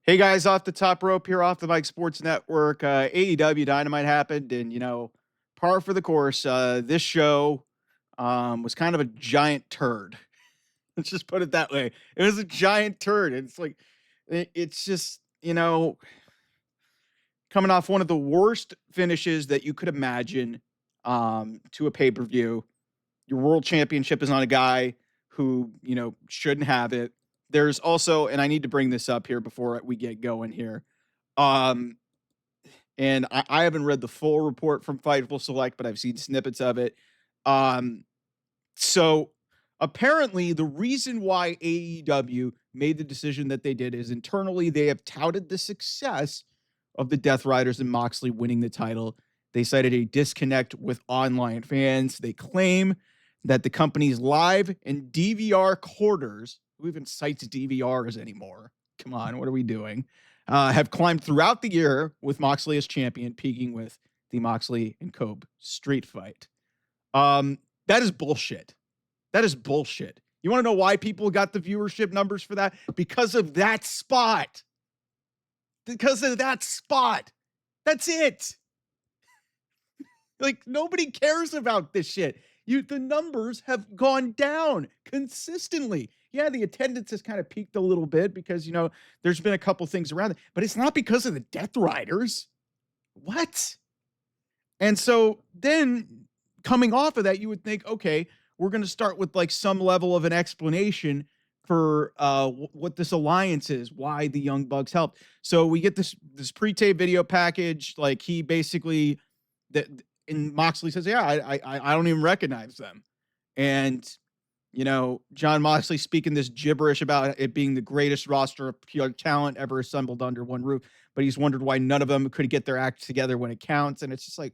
Hey guys, off the top rope here, off the Mike Sports Network. AEW Dynamite happened, and par for the course. This show was kind of a giant turd. Let's just put it that way. It was a giant turd. It's like it's just coming off one of the worst finishes that you could imagine to a pay per view. Your world championship is on a guy who shouldn't have it. There's also, and I need to bring this up here before we get going here. Um, and I haven't read the full report from Fightful Select, but I've seen snippets of it. Um, so apparently, the reason why AEW made the decision that they did is internally they have touted the success of the Death Riders and Moxley winning the title. They cited a disconnect with online fans. They claim that the company's live and DVR quarters, who even cites DVRs anymore? Come on, what are we doing? Have climbed throughout the year with Moxley as champion, peaking with the Moxley and Cobb street fight. That is bullshit. That is bullshit. You want to know why people got the viewership numbers for that? Because of that spot. Because of that spot. That's it. Like, nobody cares about this shit. The numbers have gone down consistently. Yeah, the attendance has kind of peaked a little bit because, there's been a couple things around it, but it's not because of the Death Riders. What? And so then coming off of that, you would think, okay, we're going to start with like some level of an explanation for what this alliance is, why the Young Bucks helped. So we get this pre-tape video package. Like he basically and Moxley says, yeah, I don't even recognize them. And, John Moxley speaking this gibberish about it being the greatest roster of pure talent ever assembled under one roof. But he's wondered why none of them could get their act together when it counts. And it's just like,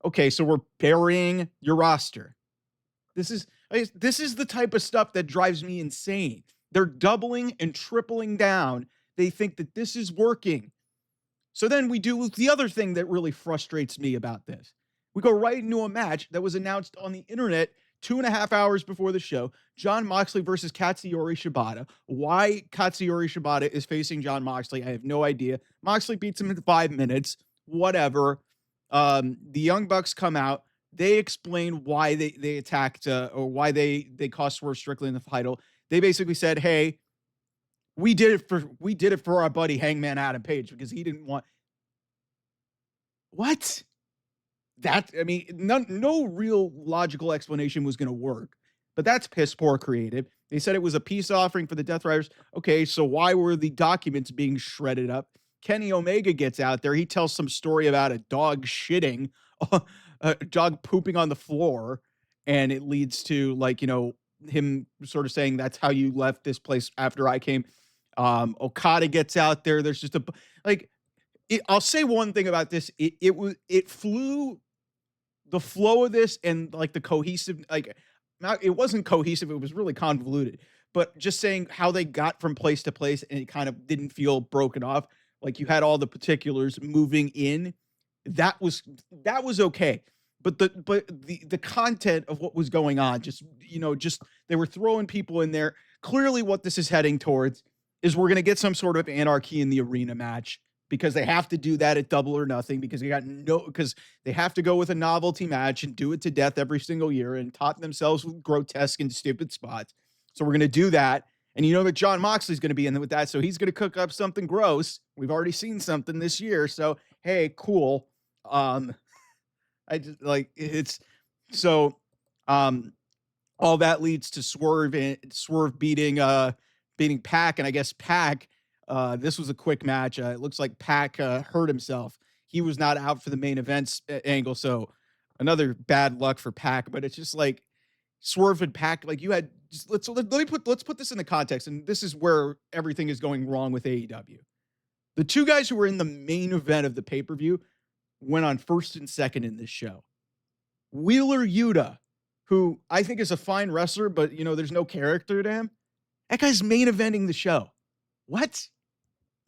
okay, so we're burying your roster. This is the type of stuff that drives me insane. They're doubling and tripling down. They think that this is working. So then we do the other thing that really frustrates me about this. We go right into a match that was announced on the internet 2.5 hours before the show. John Moxley versus Katsuyori Shibata. Why Katsuyori Shibata is facing John Moxley, I have no idea. Moxley beats him in 5 minutes. Whatever. The Young Bucks come out. They explain why they attacked or why they cost Swerve Strickland the title. They basically said, "Hey, we did it for our buddy Hangman Adam Page because he didn't want." What? No real logical explanation was going to work, but that's piss poor creative. They said it was a peace offering for the Death Riders. Okay, so why were the documents being shredded up? Kenny Omega gets out there. He tells some story about a dog shitting, a dog pooping on the floor, and it leads to him sort of saying that's how you left this place after I came. Okada gets out there. There's just I'll say one thing about this. It flew the flow of this and like the cohesive, it wasn't cohesive. It was really convoluted, but just saying how they got from place to place and it kind of didn't feel broken off. Like you had all the particulars moving in. That was okay. But the content of what was going on, just they were throwing people in there. Clearly what this is heading towards is we're going to get some sort of anarchy in the arena match because they have to do that at Double or Nothing because they have to go with a novelty match and do it to death every single year and top themselves with grotesque and stupid spots. So we're going to do that. And that John Moxley's going to be in with that. So he's going to cook up something gross. We've already seen something this year. So, hey, cool. I just all that leads to Swerve beating Pac. And I guess Pac, this was a quick match. It looks like Pac hurt himself. He was not out for the main events angle. So another bad luck for Pac, but it's just like Swerve and Pac, like you had, let's put this in the context. And this is where everything is going wrong with AEW. The two guys who were in the main event of the pay-per-view went on first and second in this show. Wheeler Yuta, who I think is a fine wrestler, but there's no character to him. That guy's main eventing the show. What?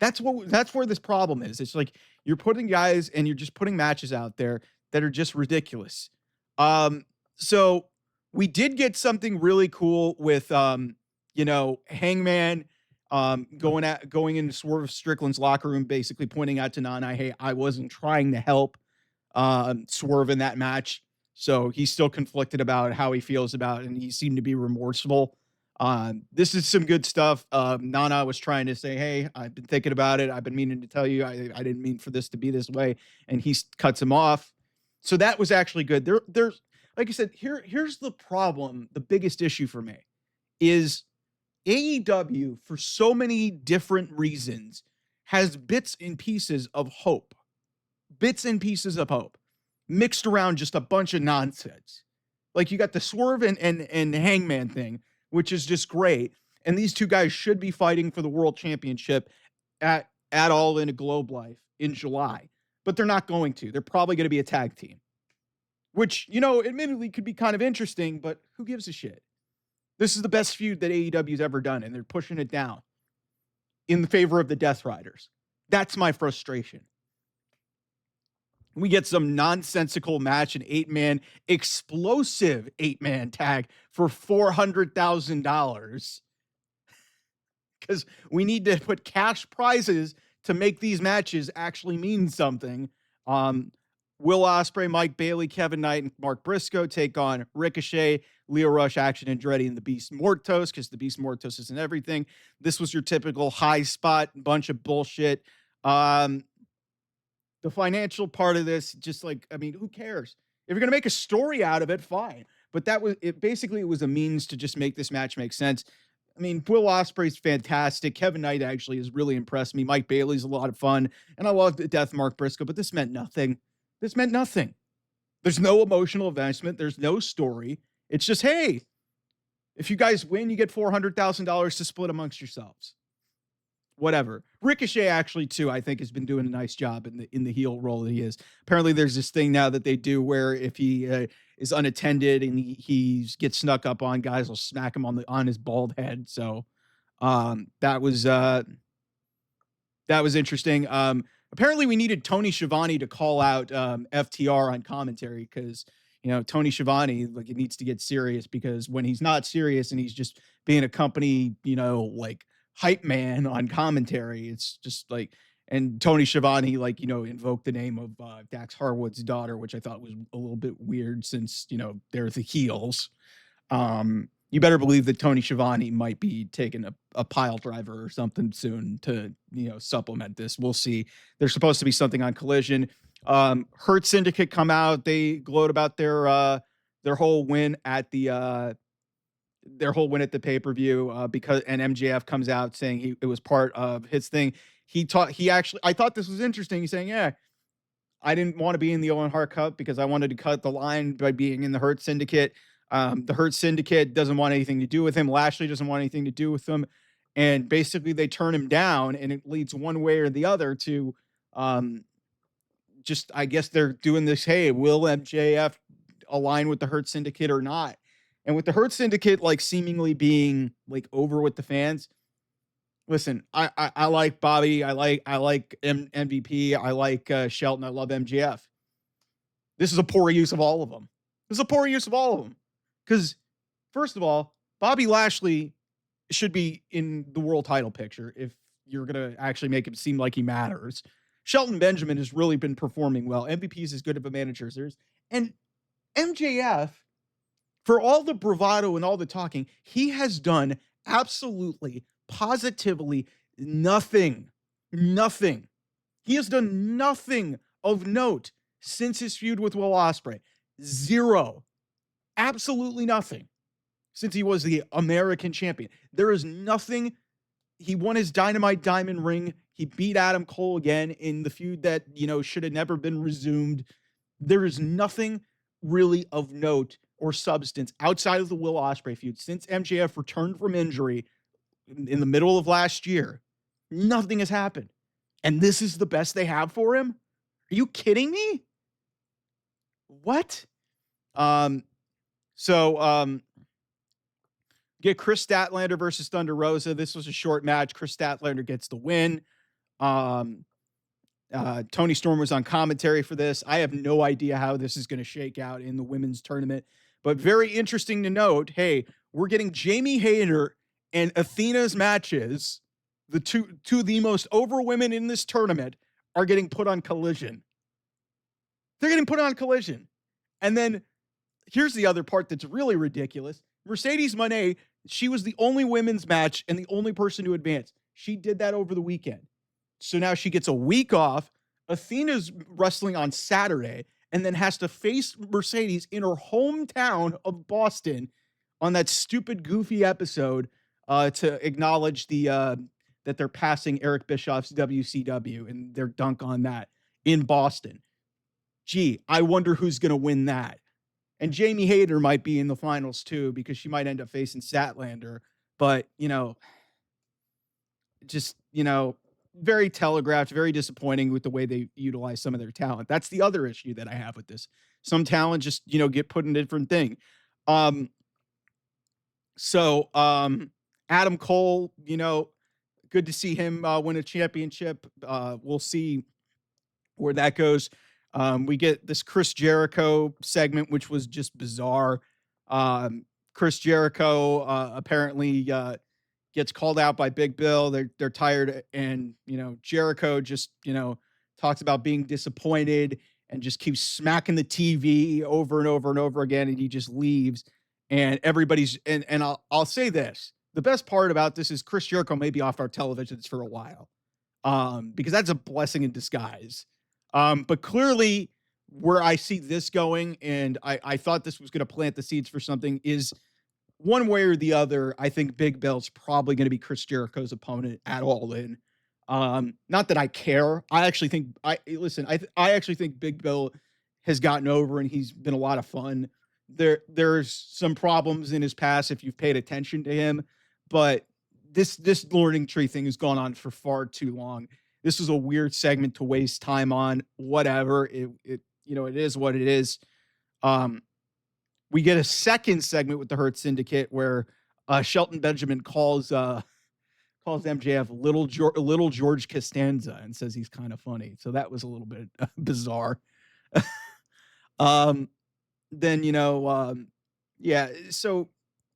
That's where this problem is. It's like you're putting guys and you're just putting matches out there that are just ridiculous. So we did get something really cool with Hangman going into Swerve Strickland's locker room, basically pointing out to Nana, hey, I wasn't trying to help Swerve in that match. So he's still conflicted about how he feels about it, and he seemed to be remorseful. This is some good stuff. Nana was trying to say, hey, I've been thinking about it. I've been meaning to tell you. I didn't mean for this to be this way. And he cuts him off. So that was actually good. There's, like I said, here's the problem. The biggest issue for me is AEW, for so many different reasons, has bits and pieces of hope. Bits and pieces of hope mixed around just a bunch of nonsense. Like you got the Swerve and Hangman thing, which is just great. And these two guys should be fighting for the world championship at All In a Globe Life in July, but they're not going to. They're probably going to be a tag team, which, admittedly could be kind of interesting, but who gives a shit? This is the best feud that AEW's ever done, and they're pushing it down in the favor of the Death Riders. That's my frustration. We get some nonsensical match, an 8-man, explosive 8-man tag for $400,000. Because we need to put cash prizes to make these matches actually mean something. Will Ospreay, Mike Bailey, Kevin Knight, and Mark Briscoe take on Ricochet, Leo Rush, Action Andretti, and the Beast Mortos, because the Beast Mortos isn't everything. This was your typical high spot, bunch of bullshit. The financial part of this, just who cares? If you're going to make a story out of it, fine. But that was it. Basically, it was a means to just make this match make sense. I mean, Will Ospreay's fantastic. Kevin Knight actually has really impressed me. Mike Bailey's a lot of fun. And I love the Death Mark Briscoe, but this meant nothing. This meant nothing. There's no emotional investment. There's no story. It's just, hey, if you guys win, you get $400,000 to split amongst yourselves. Whatever. Ricochet actually too, I think, has been doing a nice job in the heel role that he is. Apparently there's this thing now that they do where if he is unattended and he gets snuck up on, guys will smack him on his bald head. So that was interesting. Apparently we needed Tony Schiavone to call out FTR on commentary because Tony Schiavone, it needs to get serious, because when he's not serious and he's just being a company, hype man on commentary, it's just and Tony Schiavone, invoked the name of Dax Harwood's daughter, which I thought was a little bit weird since, they're the heels. You better believe that Tony Schiavone might be taking a pile driver or something soon to, supplement this. We'll see. There's supposed to be something on Collision. Hurt Syndicate come out. They gloat about their whole win at the pay-per-view, because MJF comes out saying it was part of his thing. I thought this was interesting. He's saying, yeah, I didn't want to be in the Owen Hart Cup because I wanted to cut the line by being in the Hurt Syndicate. The Hurt Syndicate doesn't want anything to do with him. Lashley doesn't want anything to do with him. And basically they turn him down, and it leads one way or the other to just, I guess they're doing this, hey, will MJF align with the Hurt Syndicate or not? And with the Hurt Syndicate, seemingly being over with the fans. Listen, I like Bobby. I like MVP. I like Shelton. I love MJF. This is a poor use of all of them. Because first of all, Bobby Lashley should be in the world title picture if you're going to actually make him seem like he matters. Shelton Benjamin has really been performing well. MVP is as good of a manager as there is. And MJF, for all the bravado and all the talking, he has done absolutely, positively nothing. Nothing. He has done nothing of note since his feud with Will Ospreay. Zero. Absolutely nothing. Since he was the American champion. There is nothing. He won his Dynamite Diamond ring. He beat Adam Cole again in the feud that, should have never been resumed. There is nothing really of note or substance outside of the Will Ospreay feud since MJF returned from injury in the middle of last year. Nothing has happened. And this is the best they have for him? Are you kidding me? What? Get Chris Statlander versus Thunder Rosa. This was a short match. Chris Statlander gets the win. Tony Storm was on commentary for this. I have no idea how this is going to shake out in the women's tournament, but very interesting to note. Hey, we're getting Jamie Hayter and Athena's matches the two of the most over women in this tournament are getting put on Collision. They're getting put on Collision. And then here's the other part that's really ridiculous. Mercedes Moné, she was the only women's match and the only person to advance. She did that over the weekend. So now she gets a week off. Athena's wrestling on Saturday and then has to face Mercedes in her hometown of Boston on that stupid, goofy episode to acknowledge that they're passing Eric Bischoff's WCW and their dunk on that in Boston. Gee, I wonder who's going to win that. And Jamie Hayter might be in the finals too, because she might end up facing Statlander. But, just, very telegraphed, very disappointing with the way they utilize some of their talent. That's the other issue that I have with this. Some talent just, get put in a different thing. So Adam Cole, good to see him win a championship. We'll see where that goes. We get this Chris Jericho segment, which was just bizarre. Chris Jericho apparently gets called out by Big Bill. They're tired, and Jericho just talks about being disappointed and just keeps smacking the TV over and over and over again, and he just leaves. And everybody's and I'll say this: the best part about this is Chris Jericho may be off our televisions for a while, because that's a blessing in disguise. But clearly, where I see this going, and I thought this was going to plant the seeds for something, is one way or the other. I think Big Bill's probably going to be Chris Jericho's opponent at All In. Not that I care. I actually think I actually think Big Bill has gotten over, and he's been a lot of fun. There's some problems in his past if you've paid attention to him, but this learning tree thing has gone on for far too long. This is a weird segment to waste time on. Whatever. It is what it is. We get a second segment with the Hurt Syndicate where Shelton Benjamin calls MJF little George Costanza and says he's kind of funny. So that was a little bit bizarre. Then, so,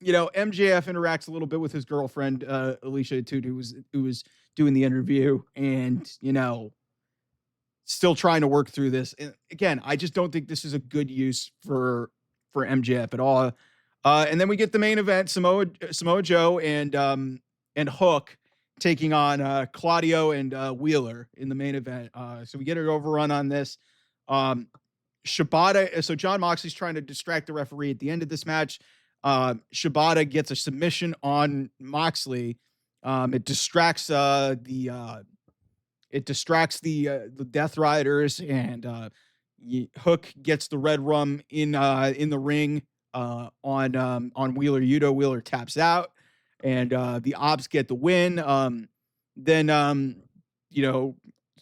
MJF interacts a little bit with his girlfriend, Alicia Atud, who was doing the interview, and, still trying to work through this. And again, I just don't think this is a good use for MJF at all. And then we get the main event, Samoa Joe and Hook taking on Claudio and Wheeler in the main event. So we get an overrun on this. Shibata, so John Moxley's trying to distract the referee at the end of this match. Shibata gets a submission on Moxley. It distracts the Death Riders, and Hook gets the red rum in the ring on Wheeler Yuta. Wheeler taps out, and the Ops get the win. Then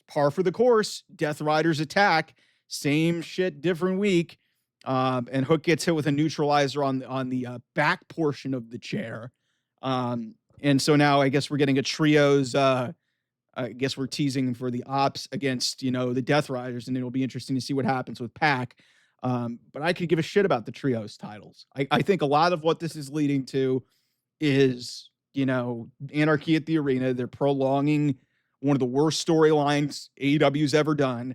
par for the course. Death Riders attack. Same shit, different week. And Hook gets hit with a neutralizer on the back portion of the chair. And so now I guess we're getting a trios. I guess we're teasing for the Ops against, the Death Riders, and it'll be interesting to see what happens with Pac. But I could give a shit about the trios titles. I think a lot of what this is leading to is, anarchy at the arena. They're prolonging one of the worst storylines AEW's ever done.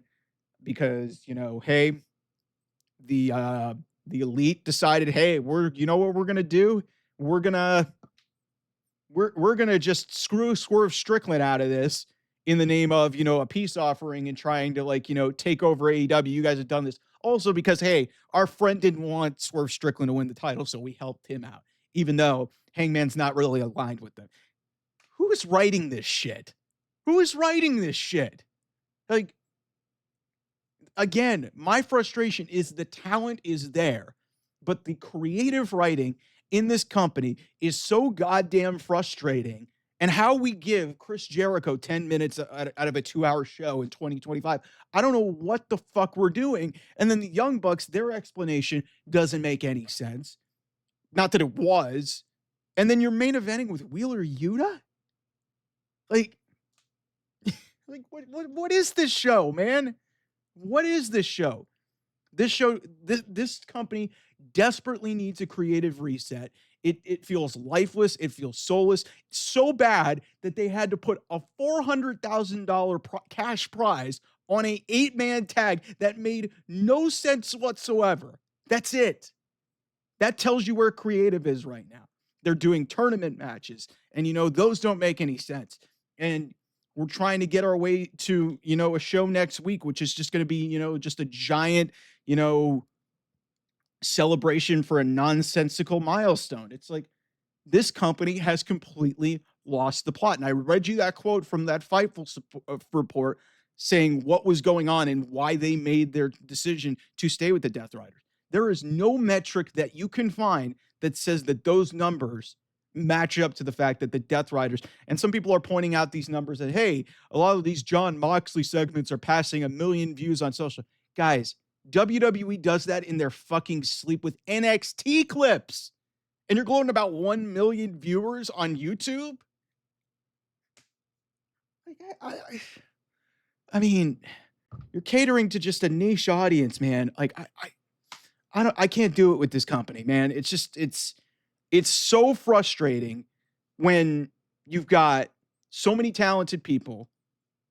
Because, hey, the Elite decided, hey, what we're going to do? We're going to just screw Swerve Strickland out of this in the name of, a peace offering and trying to take over AEW. You guys have done this also because, hey, our friend didn't want Swerve Strickland to win the title. So we helped him out, even though Hangman's not really aligned with them. Who is writing this shit? Again, my frustration is the talent is there, but the creative writing in this company is so goddamn frustrating. And how we give Chris Jericho 10 minutes out of a 2-hour show in 2025, I don't know what the fuck we're doing. And then the Young Bucks, their explanation doesn't make any sense. Not that it was. And then you're main eventing with Wheeler Yuta? What is this show, man? What is this show? This company desperately needs a creative reset. It feels lifeless. It feels soulless. So bad that they had to put a $400,000 cash prize on a 8-man tag that made no sense whatsoever. That's it. That tells you where creative is right now. They're doing tournament matches, and those don't make any sense. And we're trying to get our way to a show next week, which is just going to be just a giant you know celebration for a nonsensical milestone. It's like this company has completely lost the plot. And I read you that quote from that Fightful report saying what was going on and why they made their decision to stay with the Death Riders. There is no metric that you can find that says that those numbers match up to the fact that the Death Riders, and some people are pointing out these numbers that, hey, a lot of these John Moxley segments are passing 1 million views on social. Guys, WWE does that in their fucking sleep with NXT clips. And you're gloating about 1 million viewers on YouTube? Like, I mean, you're catering to just a niche audience, man. Like, I can't do it with this company, man. It's just, it's so frustrating when you've got so many talented people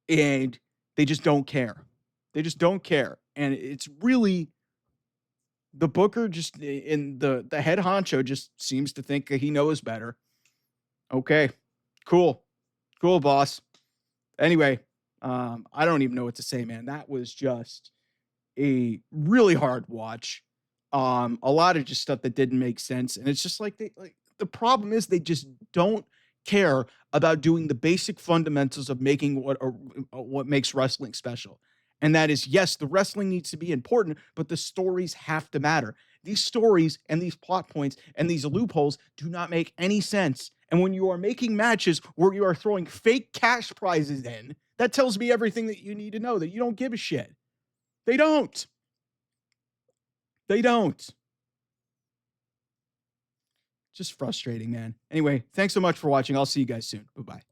and they just don't care. They just don't care. And it's really, the booker just in the head honcho just seems to think that he knows better. Okay, cool, boss. Anyway, I don't even know what to say, man. That was just a really hard watch. A lot of just stuff that didn't make sense, and it's just like the problem is they just don't care about doing the basic fundamentals of making what makes wrestling special. And that is, yes, the wrestling needs to be important, but the stories have to matter. These stories and these plot points and these loopholes do not make any sense. And when you are making matches where you are throwing fake cash prizes in, that tells me everything that you need to know, that you don't give a shit. They don't. They don't. Just frustrating, man. Anyway, thanks so much for watching. I'll see you guys soon. Bye-bye.